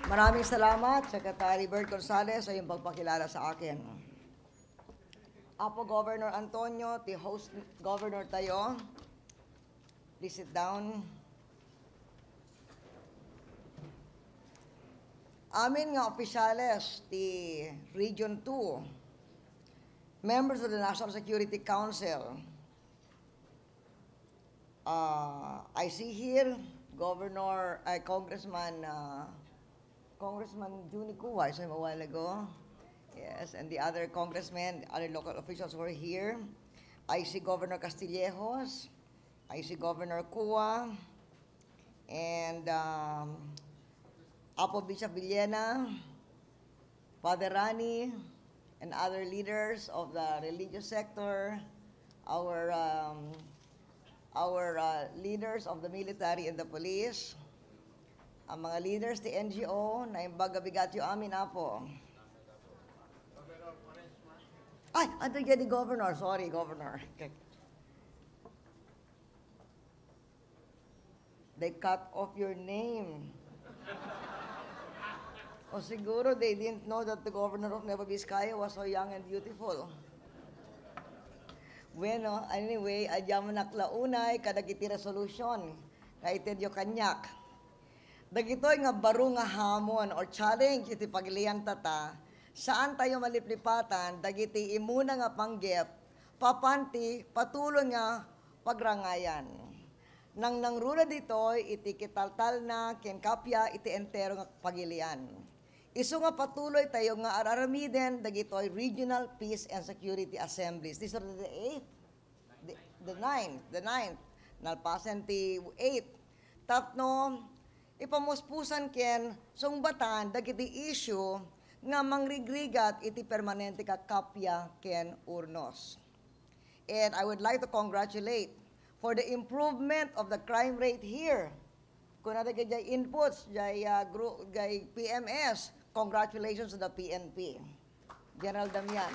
Maraming salamat, Secretary Bert Gonzales, sa iyong pagpakilala sa akin. Apo Governor Antonio, the host governor tayo. Please sit down. Amin nga opisyales, the Region 2, members of the National Security Council. I see here Congressman Juni Cuba, I saw him a while ago. Yes, and the other congressmen, other local officials were here. I see Governor Castillejos, I see Governor Cuba, and Apo Bishop Villena, Father Rani, and other leaders of the religious sector, our leaders of the military and the police, ang mga leaders the NGO na imbaga bigat yung amin apo. Ay, ando yan ni Governor. Sorry, Governor. They cut off your name. O siguro they didn't know that the Governor of Nueva Vizcaya was so young and beautiful. Bueno, anyway, adyaman naklaunay, kadagiti resolution, kaitedyo kanyak. Dagitoy nga baro nga hamon or challenge iti paglian tata, saan tayo maliplipatan, dagiti imuna nga panggep, papanti, patuloy nga pagrangayan. Nang nangruna ditoy, iti kitaltal na, kenkapya, iti entero nga pagilian. Isu nga patuloy tayo nga araramiden, dagitoy Regional Peace and Security Assemblies. These are the 8th, the 9th, nalpasan ti 8th. Tapno, ipamuspusan ken, sungbatan, dagiti issue, nga mangrigrigat iti permanente ka kapya ken urnos. And I would like to congratulate for the improvement of the crime rate here. Kung natin kaya inputs, jay PMS, congratulations to the PNP. General Damian.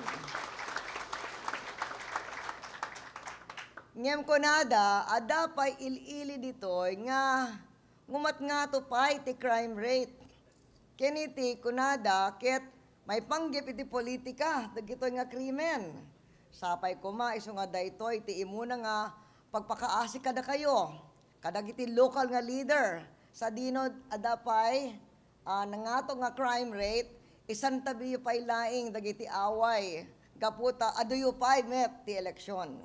Ngem ko nada, ada pa'y ilili ditoy nga ngumat nga to pa'y ti crime rate. Keniti kunada ket may panggip iti politika dagitoy nga krimen. Sapay kuma isu nga daytoy ti imuna nga pagpakaasi kada kayo. Kadagiti local nga leader sa dinod adapay nangato nga crime rate isan tabi yu pay laing dagiti away gaputa aduyo pay met ti eleksyon.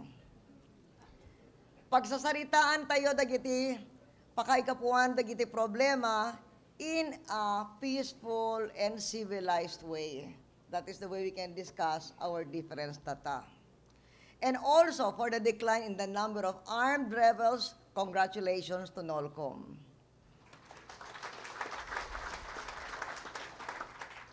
Pagsasaritaan tayo dagiti pakaikapuan dagiti problema in a peaceful and civilized way. That is the way we can discuss our difference tata. And also for the decline in the number of armed rebels, congratulations to NOLCOM.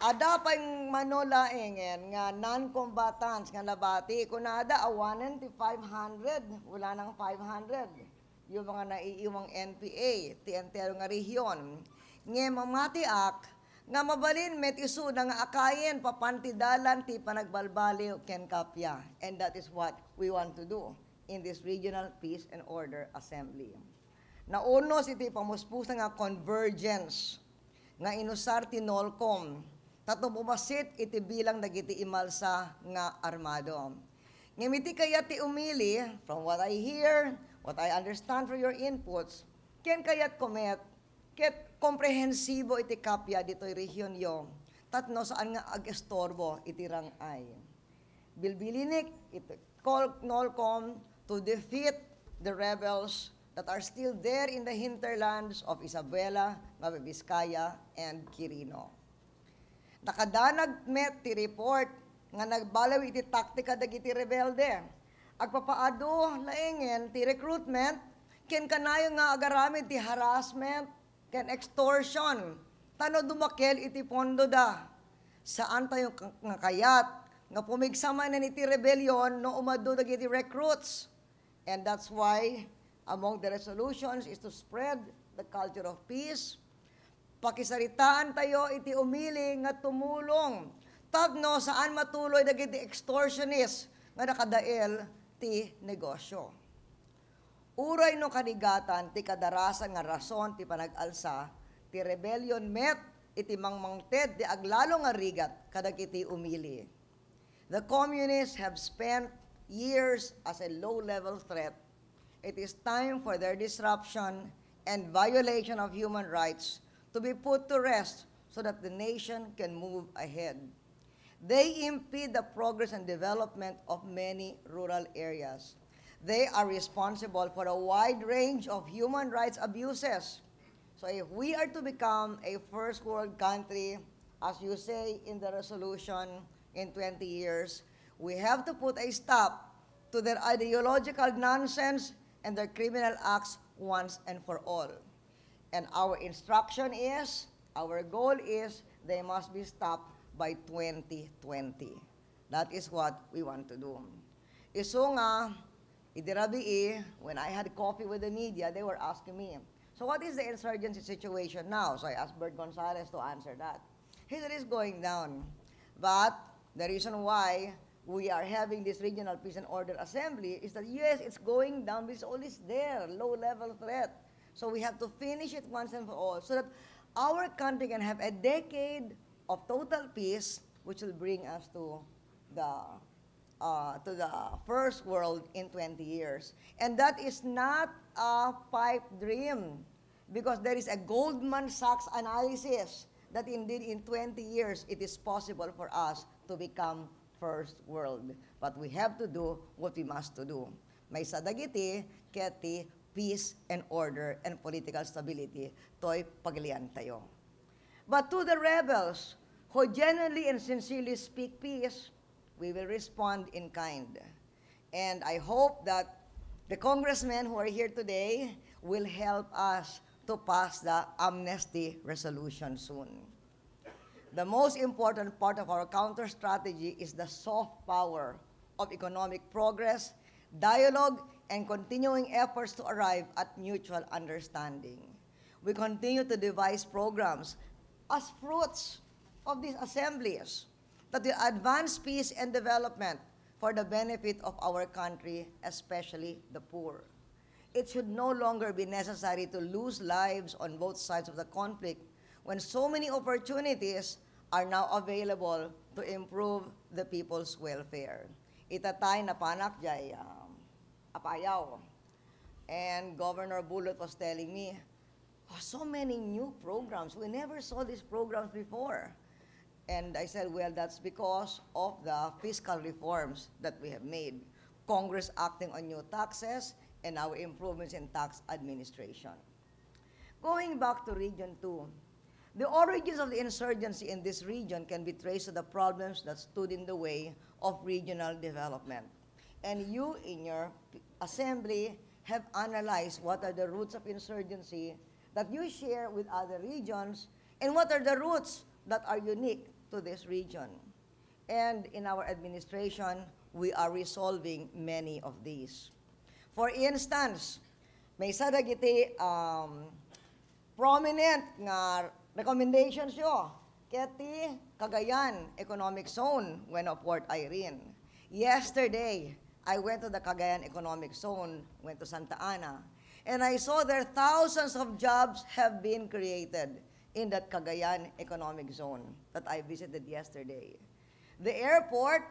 Ada pang manolaengen nga non-combatants nga nabati kunada awanen ti 500, wala nang 500. Yung mga naiiwang NPA, ti entero nga rehiyon. Nge mamatiak, nga mabalin met isu na nga akayen papantidalan ti panagbalbaliw ken kapya. And that is what we want to do in this Regional Peace and Order Assembly. Naunos iti pamuspusa nga convergence nga inusar ti NOLCOM tatong umasit iti bilang dagiti imalsa nga armado. Ngimiti kaya ti umili, from what I hear, what I understand from your inputs, ken kayat komet, ket komprehensibo iti kapya dito'y rehiyon yo, tatno saan nga ag-estorbo iti rangay. Bilbilinik, iti call NOLCOM to defeat the rebels that are still there in the hinterlands of Isabela, Nueva Vizcaya, and Quirino. Nakadanag met ti report nga nagbalaw iti taktika dagiti rebelde. Agpapaado laengen ti recruitment ken kanayo nga agaramid ti harassment ken extortion. Tano dumakel iti pondo da. Saan tayo nga kayat nga pumigsama na iti rebellion no umado dagiti recruits. And that's why among the resolutions is to spread the culture of peace. Pakisaritaan tayo iti umili nga tumulong. Tapno saan matuloy dagiti extortionist nga nakadael ti negosyo. Uray no kanigatan ti kadarasan nga rason ti panag-alsa ti rebellion met iti mangmangted di aglalo nga rigat kadagiti umili. The communists have spent years as a low-level threat. It is time for their disruption and violation of human rights to be put to rest so that the nation can move ahead. They impede the progress and development of many rural areas. They are responsible for a wide range of human rights abuses. So if we are to become a first world country, as you say in the resolution in 20 years, we have to put a stop to their ideological nonsense and their criminal acts once and for all. And our instruction is, our goal is, they must be stopped by 2020. That is what we want to do. Iso nga, idirabi when I had coffee with the media, they were asking me, so what is the insurgency situation now? So I asked Bert Gonzalez to answer that. He said it's going down. But the reason why we are having this regional peace and order assembly is that yes, it's going down, but it's always there, low-level threat. So we have to finish it once and for all so that our country can have a decade of total peace, which will bring us to the first world in 20 years. And that is not a pipe dream, because there is a Goldman Sachs analysis that indeed in 20 years it is possible for us to become first world. But we have to do what we must to do. May sadagiti, keti, peace and order and political stability, to'y pagilian tayo. But to the rebels who genuinely and sincerely speak peace, we will respond in kind. And I hope that the congressmen who are here today will help us to pass the amnesty resolution soon. The most important part of our counter strategy is the soft power of economic progress, dialogue, and continuing efforts to arrive at mutual understanding. We continue to devise programs as fruits of these assemblies that will advance peace and development for the benefit of our country, especially the poor. It should no longer be necessary to lose lives on both sides of the conflict when so many opportunities are now available to improve the people's welfare. Itatay na panak jay apayaw. And Governor Bulot was telling me, oh, so many new programs. We never saw these programs before. And I said, well, that's because of the fiscal reforms that we have made. Congress acting on new taxes and our improvements in tax administration. Going back to Region 2, the origins of the insurgency in this region can be traced to the problems that stood in the way of regional development. And you, in your assembly, have analyzed what are the roots of insurgency that you share with other regions, and what are the roots that are unique to this region. And in our administration, we are resolving many of these. For instance, may isa dagiti prominent nga recommendations yo keti Cagayan Economic Zone when of Port Irene. Yesterday, I went to the Cagayan Economic Zone, went to Santa Ana, and I saw there thousands of jobs have been created in that Cagayan Economic Zone that I visited yesterday. The airport,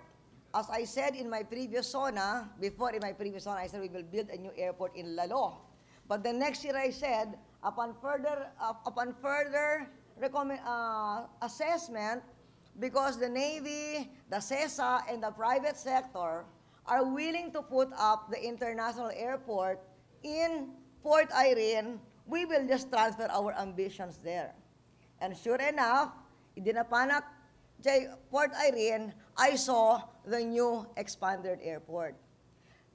as I said in my previous zona, I said we will build a new airport in Lalo. But the next year I said, upon further assessment, because the Navy, the CESA, and the private sector are willing to put up the international airport in Port Irene, we will just transfer our ambitions there. And sure enough, idinapanak jay Port Irene, I saw the new expanded airport.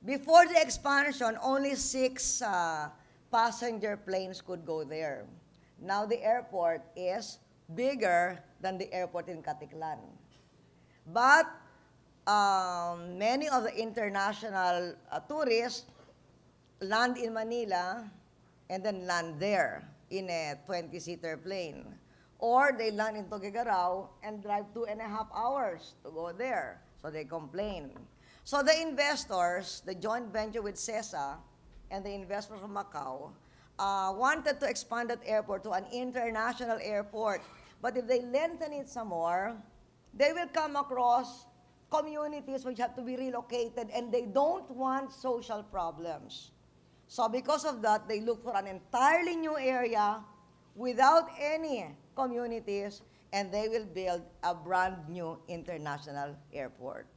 Before the expansion, only 6 passenger planes could go there. Now the airport is bigger than the airport in Caticlan. But many of the international tourists land in Manila and then land there in a 20-seater plane. Or they land in Tuguegarao and drive 2.5 hours to go there. So they complain. So the investors, the joint venture with CESA and the investors from Macau, wanted to expand that airport to an international airport. But if they lengthen it some more, they will come across communities which have to be relocated, and they don't want social problems. So because of that, they look for an entirely new area without any communities, and they will build a brand new international airport.